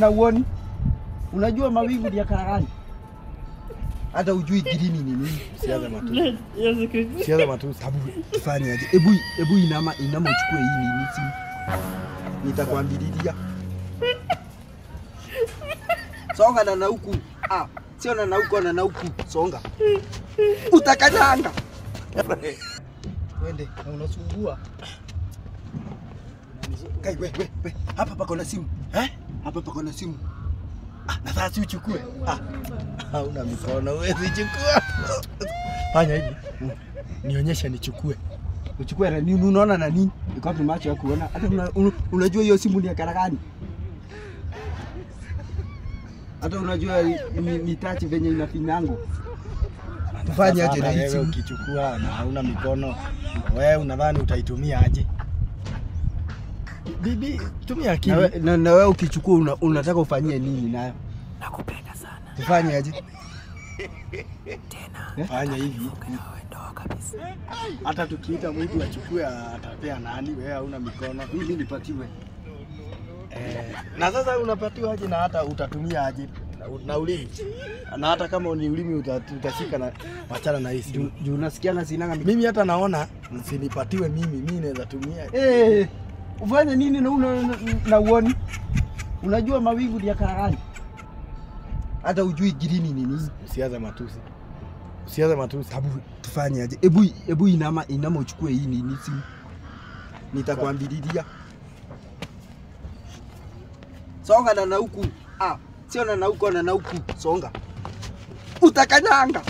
na uoni. Unajua mawingu ni ya karagani. Hata ujui green ni nini. Siaza matusi. Siaza matusi. Sababu tufanye aje? Ebu inama uchukue hii nini simu. Nitakwambilia. Songa na huku. Sio na huku na huku. Songa. Utakanyanga. Wende, na unasumbua. Kai we. Hapa pako na simu. Hapa pako na simu. Na sasa uchukue. Hauna mikono wewe chukua. Fanya hivi. Nionyeshe nichukue. Uchukue na nini unaona na nini? Iko wapi macho ya kuona? Hata unajua hiyo simu ni ya karagani. Hata unajua ni touch venye inafinyango. Tufanye aje na hizi ukichukua na hauna mikono. Wewe unadhani utaitumia aje? Bibi, tumia akili. Na wewe ukichukua unataka ufanyie nini nayo? Nakupenda sana. Tufanye aje? Tena. Fanya hivi. Ndoa kabisa. Hata tukiita mwitu achukue atapea nani? Wewe hauna mikono. Mimi nipatiwe. Na sasa unapatiwa aje na hata utatumia aje? Na ulimi. Na hata kama ni ulimi utashika na wachana na hisi. Juu unasikia na sinanga mimi hata naona msinipatiwe mimi naweza tumia. Ufanye nini na uoni? Unajua mawingu ni ya karagani. Hata ujui green ni nini. Siaza matusi. Siaza matusi. Sababu tufanye aje? Ebu inama uchukue hii nini simu. Nitakwambilia. Songa na huku. Sio na huku na huku. Songa. Utakanyanga.